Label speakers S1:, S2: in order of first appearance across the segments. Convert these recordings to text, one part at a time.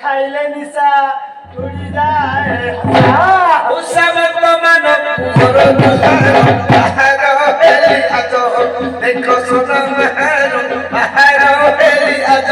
S1: খাইলে নিশা উড়ি যায়
S2: উসামত মানব কুমর বাহার হেলি আজ দেখো সোনা বাহার হেলি আজ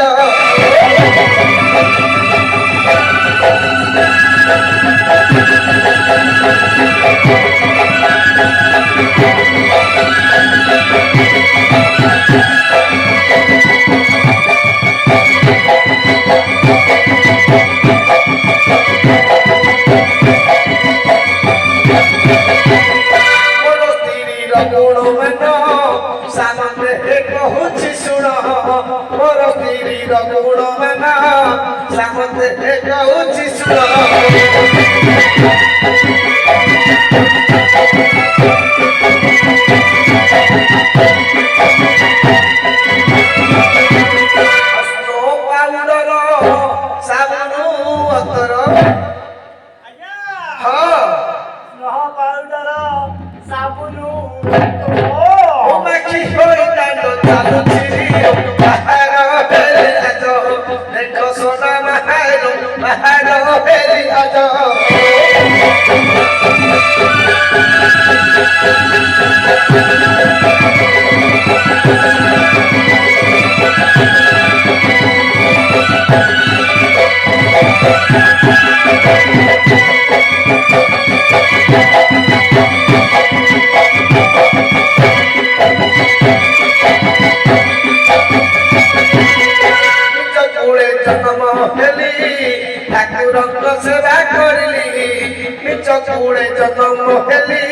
S2: চকুড়ে জন্ম হেলি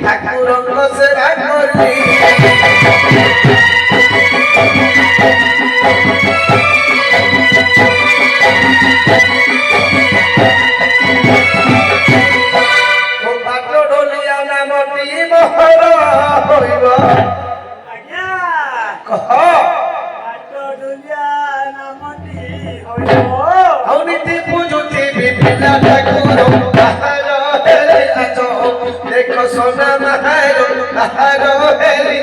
S2: ঠাকুরঙ্গ সেবা করলি ঢোলিয়া নামটি মহর হইব নীতি পুজুতি বিভিন্ন ঠাকুর দেখো সোনা মাহার হেলি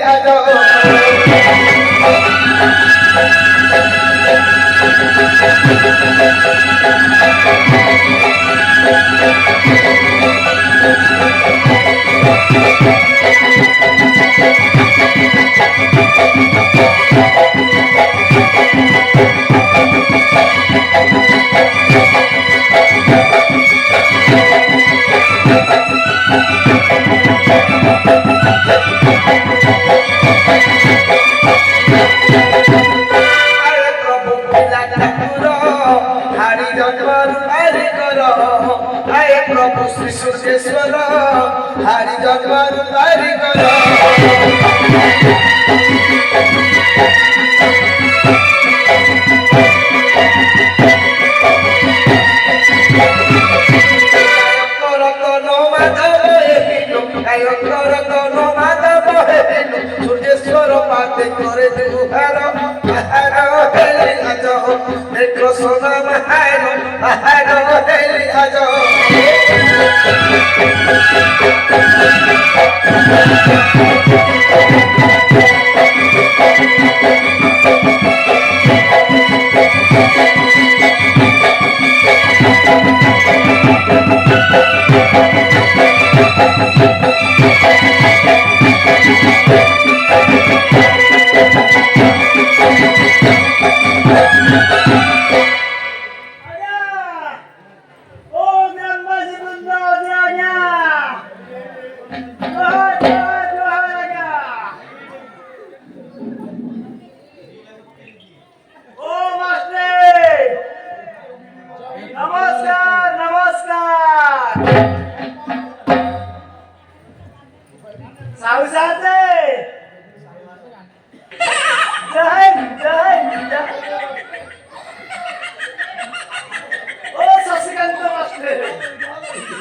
S2: ଶ୍ରୀ ସୂର୍ଯ୍ୟେଶ୍ୱର ହାରି ଜନ୍ମରୁ କାରିଗର ରତନ ମାଧବ ହେବିନୁ ରତନ ମାଧବ ହେବିନୁ ସୂର୍ଯ୍ୟେଶ୍ୱର ପାତେ করে দুহার আহার হেলি আজ দেখো সোনা মাহার আহার হেলি আজ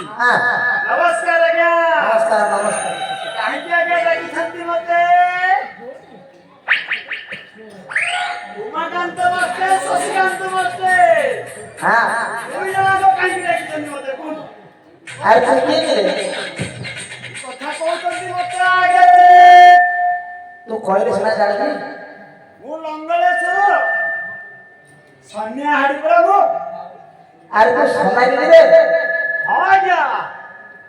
S1: नमस्कार आज्ञा
S2: नमस्कार नमस्कार
S1: काहींकी आज्ञा डाकिछंती मते उमाकांत मते शशिकांत मते
S2: हां
S1: दुई जणाको काहींकी डाकिछंती मते कोन
S2: अरे तू के रे
S1: कथा कहउछंती मते आगे
S2: तू कहले सुना जाने
S1: मु लंगलेश्वर सन्या हाडी परा मु
S2: अरे तू सुना नहीं रे
S1: आज्ञा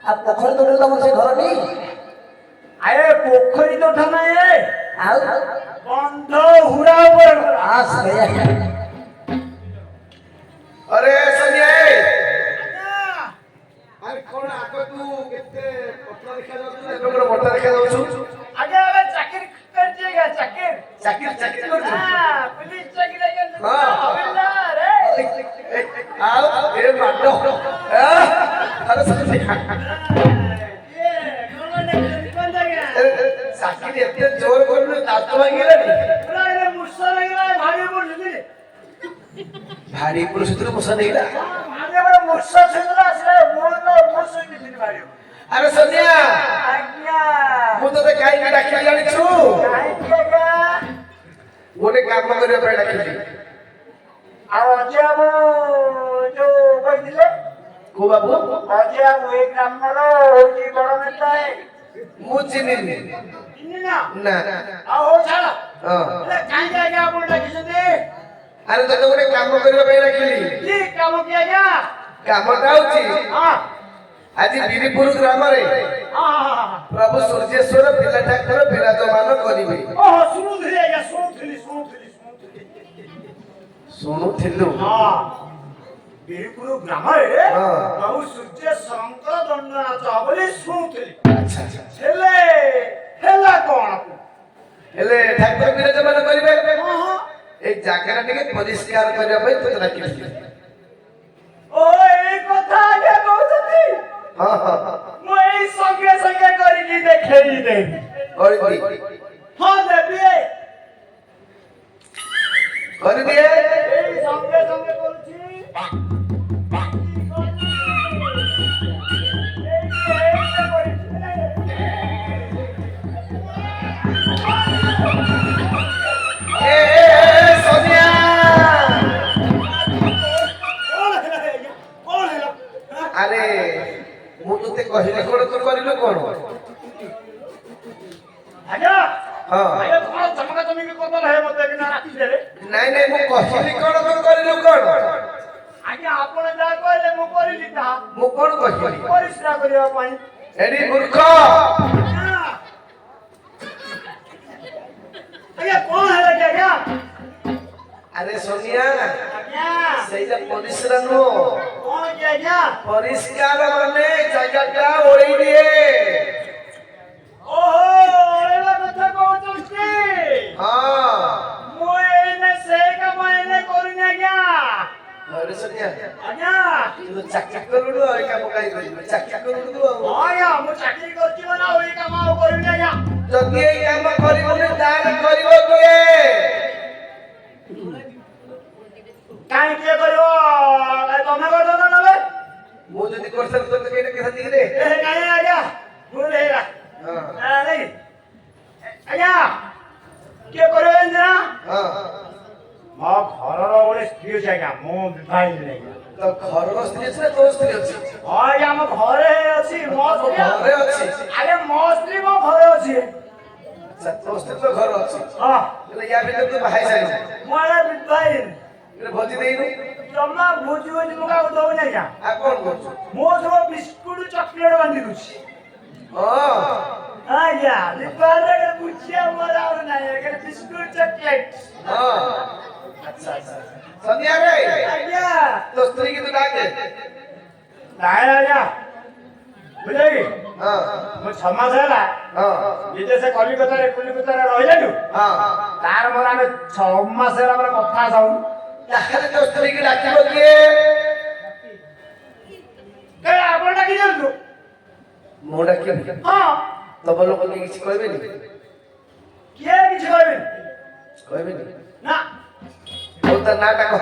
S2: अब पोखर तो तुम से घर नहीं
S1: आए पोखरी तो ठना है
S2: आओ
S1: बंध हुरा ऊपर
S2: आस गया अरे संजय अरे कौन आको तू केते पत्ता देखा जाउछु एबे मोटा देखा जाउछु
S1: आगे आगे चाकरी कर जेगा चाकरी
S2: चाकरी चाकरी कर
S1: हां पुलिस चाकरी कर
S2: हां
S1: हवलदार रे
S2: आओ ए माटो अरे संजय
S1: ये कौन ने कौन जाएगा
S2: चाकरी एते जोर करले दांत भांगिला नी
S1: पूरा ये मुस्सा लगला भारी पड़छी
S2: भारी पुरुष तो मुसा देला
S1: भारी बड़ा मुस्सा छुदला से मोर मुस्सा की थी भारी
S2: अरे संजय
S1: आज्ञा
S2: मु तो काई का डाकी जानि छु
S1: काई केगा
S2: गोटे काम करिया पे डाकी
S1: आ अजाबो जो कहिदिले
S2: को बाबू
S1: अजाबो एक नंबर होची बड़ नेता है
S2: मु चिनी
S1: चिन्नी ना
S2: ना
S1: आ हो छाड़ा
S2: हां
S1: એટલે કાઈ જાગે આપણ લખીଛନ୍ତି
S2: अरे तो गोटे काम करिया पे डाकिली
S1: ઈ કામ કે આયા
S2: कामटा होची
S1: हां
S2: आज बिरिपुर ग्राम रे
S1: हां
S2: प्रभु सूर्येश्वर पिला ठाकुर विराजमान करिवे
S1: ओहो सुनुथली आया सुनुथली
S2: सुनुथिलु
S1: हां बिरपुर ग्राम रे
S2: हां
S1: प्रभु सूर्य शंकर दंड नाच बोली सुनुथली
S2: अच्छा अच्छा
S1: हेले हेला कोन
S2: हेले ठाकुर विराजमान करिवे
S1: हां हां
S2: ए जागरा टिके परिष्कार करिया पे तो राखी
S1: ओ ए कथा आगे कहउछती
S2: हां हां
S1: मु एई संगे संगे करी की देखेई दे
S2: और दी
S1: हां देबी
S2: कर दिए
S1: एई संगे संगे करूची
S2: ए सोनिया अरे मु तुते कहिले कोन तो करिलो कोन
S1: आजा
S2: हां
S1: आया कोन चमका चमकी करदल है मते बिना राती देले
S2: नहीं नहीं मु कहिले कोन तो करिलो कोन
S1: आजा आपण जा कहले मु करिली ता
S2: मु कोन कहिली
S1: परिश्रा करिया पाई
S2: एडी मूर्ख
S1: आया कोन है क्या
S2: अरे सोनिया
S1: आजा
S2: सेजा परिश्रम नो
S1: कोन क्या
S2: परिष्कार माने जगटा ओई दिए
S1: ओहो एला कथा कहउछी
S2: हां
S1: मु एने से का मैंने करिना क्या
S2: अरे सोनिया
S1: आजा
S2: तू चक चक करूडू और का पकाई ଚାକିରି କରୁଛୁ ଆଉ
S1: ଆଜ୍ଞା ମୁଁ ଚାକିରି କରିଛି ମାନେ ଆଉ ଏଇ କାମ ଆଉ କରିବିନି ଆଜ୍ଞା।
S2: ଯଦି ଏଇ କାମ କରିବୁନି ତାହେଲେ କରିବ କିଏ?
S1: କାହିଁ କିଏ କରିବ? ତମେ କରିଦବ ନହେଲେ
S2: ମୁଁ ଯଦି କରିଥାନ୍ତି ତୋତେ କେହି ଡାକିଥାନ୍ତି କି ରେ?
S1: କାହିଁ ଆଜ୍ଞା ଭୁଲ ହେଇଗଲା। ନାଇଁ ଆଜ୍ଞା କିଏ କରିବ ଜାଣିଛ ନା? ମୋ ଘରର ଗୋଟେ ସ୍ତ୍ରୀ ଅଛି ଆଜ୍ଞା, ମୁଁ ବିବାହିତ ନାହିଁ ଆଜ୍ଞା।
S2: ତ ଘରର ସ୍ତ୍ରୀ ଅଛି ନା ତୋ ସ୍ତ୍ରୀ ଅଛି?
S1: ହଁ ଆଜ୍ଞା ଆମ ଘରେ ଅଛି ମୋ ସ୍ତ୍ରୀ।
S2: ଘରେ ଅଛି?
S1: ଆଜ୍ଞା ମୋ ସ୍ତ୍ରୀ ମୋ ଘରେ ଅଛି।
S2: ଆଚ୍ଛା ତୋ ସ୍ତ୍ରୀ ତ ଘର ଅଛି।
S1: ହଁ
S2: ହେଲେ ୟା ଭିତରେ ତୁ ବାହା ହେଇସାରିଛୁ।
S1: ମୁଁ ଆଜ୍ଞା ବିବାହିତ।
S2: ହେଲେ ଭୋଜି ଦେଇନୁ?
S1: ଜମା ଭୋଜି ଭୋଜି ମୁଁ କାହାକୁ ଦଉନି ଆଜ୍ଞା।
S2: ଆଉ କଣ କରୁଛୁ?
S1: ମୁଁ ସବୁ ବିସ୍କୁଟ ଚକୋଲେଟ ବାନ୍ଧି ଦଉଛି।
S2: ହଁ
S1: ଆଜ୍ଞା ଦୀପାବଳିରେ ବୁଝିବା ମୋର ଆଉ ନାହିଁ ଆଜ୍ଞା, ବିସ୍କୁଟ ଚକୋଲେଟ।
S2: ହଁ ଆଚ୍ଛା ଆଚ୍ଛା ସନ୍ଧ୍ୟା ରେ
S1: ଆଜ୍ଞା
S2: ତୋ ସ୍ତ୍ରୀ କି ତୁ ଡାକେ।
S1: ନାଇଁ ଆଜ୍ଞା ବୁଝେଇ
S2: ହଁ
S1: ମୁଁ 6 ମାସ ହେଲା
S2: ହଁ
S1: ବିଦେଶ କଲିକତାରେ ରହିଲାଠୁ
S2: ହଁ
S1: ତାର ମୋର ଆମେ 6 ମାସ ହେଲା ଆମର କଥା ହଉଁ।
S2: ତାହେଲେ ତୋ ସ୍ତ୍ରୀ କି ଡାକିବ କିଏ?
S1: କାଇଁ ଆପଣ ଡାକି ଦିଅନ୍ତୁ।
S2: ମୁଁ ଡାକିବି?
S1: ହଁ
S2: ତମ ଲୋକ କିଏ କିଛି କହିବେନି?
S1: କିଏ କିଛି କହିବେନି
S2: କହିବେନି?
S1: ନା।
S2: ତୋ ତା ନାଁ ଟା କହ।